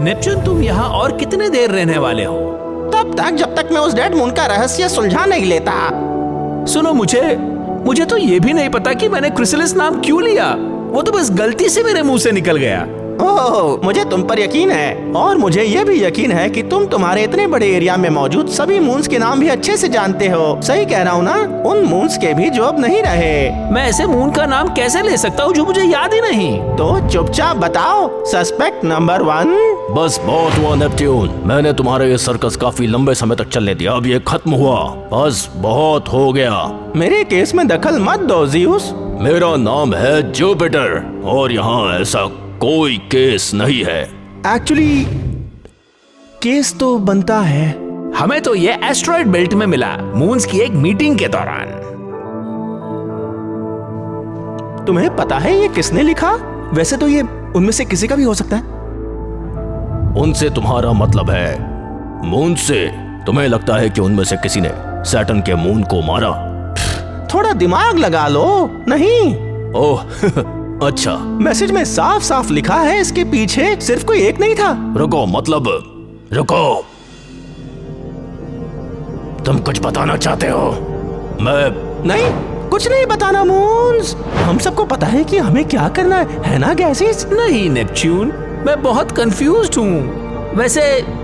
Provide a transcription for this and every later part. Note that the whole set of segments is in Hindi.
नेपच्यून, तुम यहाँ और कितने देर रहने वाले हो? तब तक जब तक मैं उस डेड मून का रहस्य सुलझा नहीं लेता। सुनो, मुझे तो ये भी नहीं पता कि मैंने क्रिसलिस नाम क्यों लिया। वो तो बस गलती से मेरे मुंह से निकल गया। ओह, मुझे तुम पर यकीन है, और मुझे ये भी यकीन है कि तुम तुम्हारे इतने बड़े एरिया में मौजूद सभी मून्स के नाम भी अच्छे से जानते हो। सही कह रहा हूँ ना? उन मून्स के भी जो अब नहीं रहे। मैं ऐसे मून का नाम कैसे ले सकता हूँ जो मुझे याद ही नहीं? तो चुपचाप बताओ, सस्पेक्ट नंबर 1। बस बहुत हुआ नेपट्यून, मैंने तुम्हारा ये सर्कस काफी लंबे समय तक चलने दिया, अब ये खत्म हुआ, बस बहुत हो गया। मेरे केस में दखल मत दो ज़ियुस। मेरा नाम है जुपिटर और यहाँ ऐसा कोई केस नहीं है। एक्चुअली केस तो बनता है। हमें तो ये एस्ट्रॉइड बेल्ट में मिला, मून्स की एक मीटिंग के दौरान। तुम्हें पता है ये किसने लिखा? वैसे तो ये उनमें से किसी का भी हो सकता है। उनसे तुम्हारा मतलब है मून से? तुम्हें लगता है कि उनमें से किसी ने सैटर्न के मून को मारा? थोड़ा दिमाग लगा लो। नहीं। ओह अच्छा। मैसेज में साफ साफ लिखा है इसके पीछे सिर्फ कोई एक नहीं था। रुको, मतलब रुको, तुम कुछ बताना चाहते हो? मैं नहीं, कुछ नहीं बताना मून्स। हम सबको पता है कि हमें क्या करना है ना गैसीज? नहीं नेपच्यून, मैं बहुत कंफ्यूज्ड हूँ। वैसे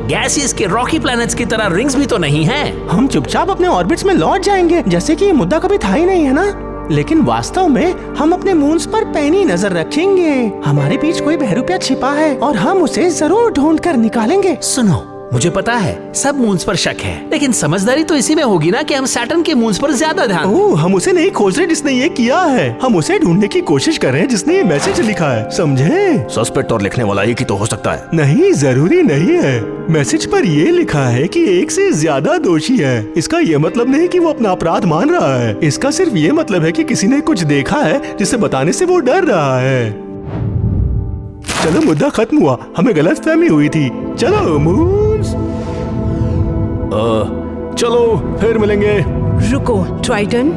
गैसीज के रॉकी प्लैनेट्स की तरह रिंग्स भी तो नहीं है। हम चुपचाप अपने ऑर्बिट्स में लौट जाएंगे जैसे कि ये मुद्दा कभी था ही नहीं, है ना? लेकिन वास्तव में हम अपने मून्स पर पैनी नजर रखेंगे। हमारे बीच कोई बहरूपिया छिपा है और हम उसे जरूर ढूंढ कर निकालेंगे। सुनो, मुझे पता है सब मून्स पर शक है, लेकिन समझदारी तो इसी में होगी ना कि हम सैटर्न के मून्स पर ज्यादा ध्यान। ओह, हम उसे नहीं खोज रहे जिसने ये किया है, हम उसे ढूंढने की कोशिश कर रहे हैं जिसने ये मैसेज लिखा है, समझे? सस्पेक्ट और लिखने वाला एक ही तो हो सकता है। नहीं, जरूरी नहीं है। मैसेज पर ये लिखा है कि एक से ज्यादा दोषी है। इसका ये मतलब नहीं कि वो अपना अपराध मान रहा है। इसका सिर्फ ये मतलब है कि किसी ने कुछ देखा है जिसे बताने से वो डर रहा है। चलो, मुद्दा खत्म हुआ, हमें गलतफहमी हुई थी। चलो मून्स, चलो फिर मिलेंगे। रुको ट्राइटन,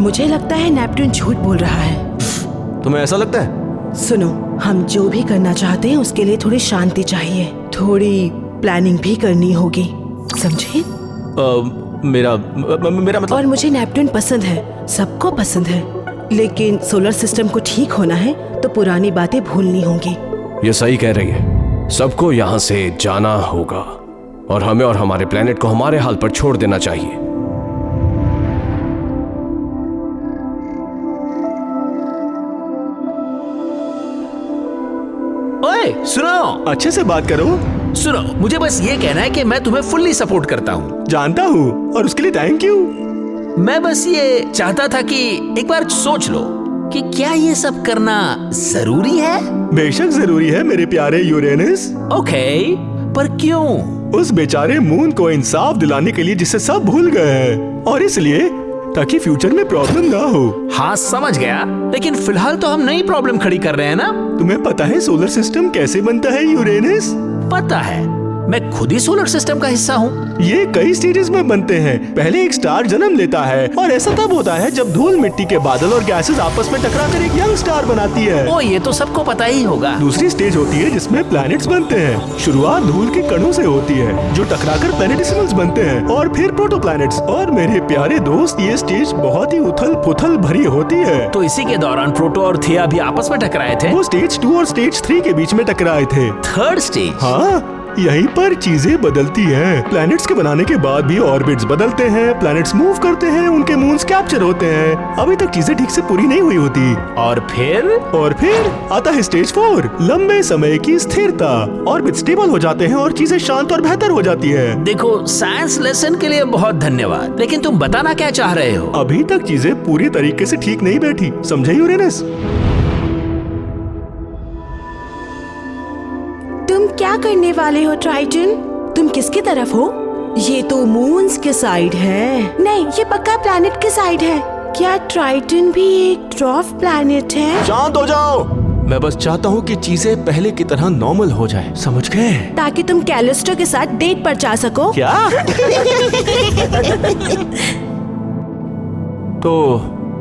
मुझे लगता है नेपट्यून झूठ बोल रहा है। तुम्हें ऐसा लगता है? सुनो, हम जो भी करना चाहते हैं उसके लिए थोड़ी शांति चाहिए, थोड़ी प्लानिंग भी करनी होगी, समझे? मेरा मतलब। और मुझे नेपट्यून पसंद है, सबको पसंद है, लेकिन सोलर सिस्टम को ठीक होना है तो पुरानी बातें भूलनी होंगी। ये सही कह रही है, सबको यहाँ से जाना होगा और हमें और हमारे प्लेनेट को हमारे हाल पर छोड़ देना चाहिए। ओए सुनो, अच्छे से बात करो। सुनो, मुझे बस ये कहना है कि मैं तुम्हें फुल्ली सपोर्ट करता हूँ। जानता हूँ, और उसके लिए थैंक यू। मैं बस ये चाहता था कि एक बार सोच लो कि क्या ये सब करना जरूरी है? बेशक जरूरी है मेरे प्यारे यूरेनस। ओके, पर क्यों? उस बेचारे मून को इंसाफ दिलाने के लिए जिसे सब भूल गए हैं, और इसलिए ताकि फ्यूचर में प्रॉब्लम ना हो। हाँ समझ गया, लेकिन फिलहाल तो हम नई प्रॉब्लम खड़ी कर रहे हैं ना। तुम्हें पता है सोलर सिस्टम कैसे बनता है यूरेनस? पता है, मैं खुद ही सोलर सिस्टम का हिस्सा हूँ। ये कई स्टेजेस में बनते हैं। पहले एक स्टार जन्म लेता है, और ऐसा तब होता है जब धूल मिट्टी के बादल और गैसेस आपस में टकराकर एक यंग स्टार बनाती है। ओ, ये तो सबको पता ही होगा। दूसरी स्टेज होती है जिसमें प्लैनेट्स बनते हैं। शुरुआत धूल के कणों से होती है जो टकराकर प्लैनेटिसिमल्स बनते हैं, और फिर प्रोटोप्लैनेट्स। और मेरे प्यारे दोस्त, ये स्टेज बहुत ही उथल पुथल भरी होती है। तो इसी के दौरान प्रोटो और थिया भी आपस में टकराए थे। वो स्टेज 2 और स्टेज 3 के बीच में टकराए थे। Third stage? हाँ, यहीं पर चीजें बदलती हैं। प्लैनेट्स के बनाने के बाद भी ऑर्बिट्स बदलते हैं, प्लैनेट्स मूव करते हैं, उनके मून्स कैप्चर होते हैं। अभी तक चीजें ठीक से पूरी नहीं हुई होती। और फिर आता है स्टेज 4, लंबे समय की स्थिरता। ऑर्बिट स्टेबल हो जाते हैं और चीजें शांत और बेहतर हो जाती है। देखो, साइंस लेसन के लिए बहुत धन्यवाद, लेकिन तुम बताना क्या चाह रहे हो? अभी तक चीजें पूरी तरीके से ठीक नहीं बैठी, समझे यूरेनस? तुम क्या करने वाले हो ट्राइटन? तुम किसकी तरफ हो? ये तो मून्स के साइड है। नहीं, ये पक्का प्लैनेट के साइड है। क्या ट्राइटन भी एक ड्वार्फ प्लैनेट है? शांत हो जाओ, मैं बस चाहता हूँ कि चीजें पहले की तरह नॉर्मल हो जाए, समझ गए? ताकि तुम कैलिस्टो के साथ डेट पर जा सको। क्या? तो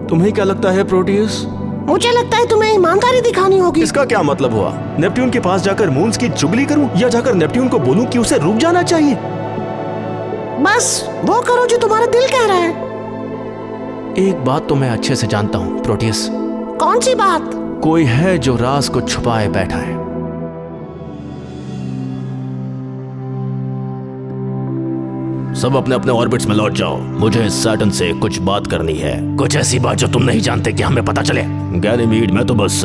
तुम्हें क्या लगता है प्रोटियस, मुझे लगता है तुम्हें ईमानदारी दिखानी होगी। इसका क्या मतलब हुआ? नेपट्यून के पास जाकर मून्स की चुगली करूं या जाकर नेपट्यून को बोलूं कि उसे रुक जाना चाहिए? बस वो करो जो तुम्हारा दिल कह रहा है। एक बात तो मैं अच्छे से जानता हूँ प्रोटियस, कौन सी बात? कोई है जो राज को छुपाए बैठा है। सब अपने अपने ऑर्बिट्स में लौट जाओ, मुझे सैटर्न से कुछ बात करनी है, कुछ ऐसी बात जो तुम नहीं जानते कि हमें पता चले। गैनीमीड, मैं तो बस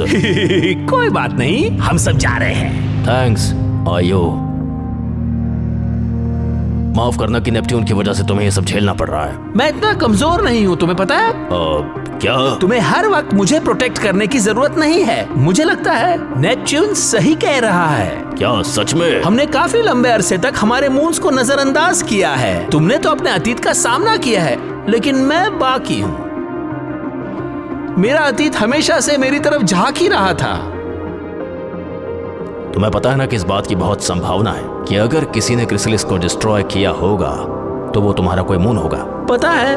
कोई बात नहीं, हम सब जा रहे हैं। थैंक्स आयो। माफ करना कि नेपट्यून की वजह से तुम्हें ये सब झेलना पड़ रहा है। मैं इतना कमजोर नहीं हूँ, तुम्हें पता है? क्या? तुम्हें हर वक्त मुझे प्रोटेक्ट करने की जरूरत नहीं है। मुझे लगता है नेपच्यून सही कह रहा है। क्या सच में? हमने काफी लंबे अरसे तक हमारे मून्स को नजरअंदाज किया है। तुमने तो अपने अतीत का सामना किया है, लेकिन मैं बाकी हूँ। मेरा अतीत हमेशा से मेरी तरफ झांक ही रहा था। तुम्हें पता है ना कि इस बात की बहुत संभावना है कि अगर किसी ने क्रिसलिस को डिस्ट्रॉय किया होगा तो वो तुम्हारा कोई मून होगा। पता है,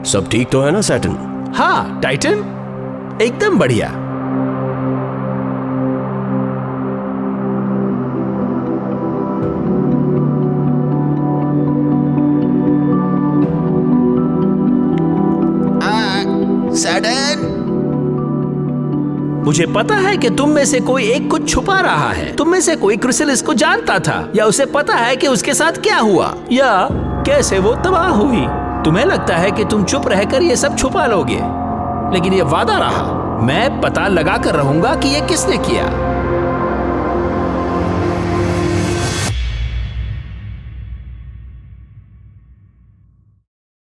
सब ठीक तो है ना सैटर्न? हाँ टाइटन, एकदम बढ़िया। सैटर्न, मुझे पता है कि तुम में से कोई एक कुछ छुपा रहा है। तुम में से कोई क्रिसलिस को जानता था, या उसे पता है कि उसके साथ क्या हुआ या कैसे वो तबाह हुई। तुम्हें लगता है कि तुम चुप रहकर ये सब छुपा लोगे, लेकिन ये वादा रहा, मैं पता लगा कर रहूंगा कि ये किसने किया।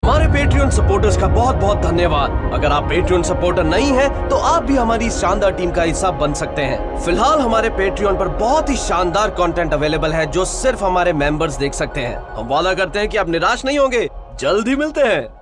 हमारे पेट्रियन सपोर्टर्स का बहुत बहुत धन्यवाद। अगर आप पेट्रियन सपोर्टर नहीं हैं, तो आप भी हमारी इस शानदार टीम का हिस्सा बन सकते हैं। फिलहाल हमारे पेट्रियन पर बहुत ही शानदार कंटेंट अवेलेबल है जो सिर्फ हमारे मेंबर्स देख सकते हैं। हम वादा करते हैं कि आप निराश नहीं होंगे। जल्द ही मिलते हैं।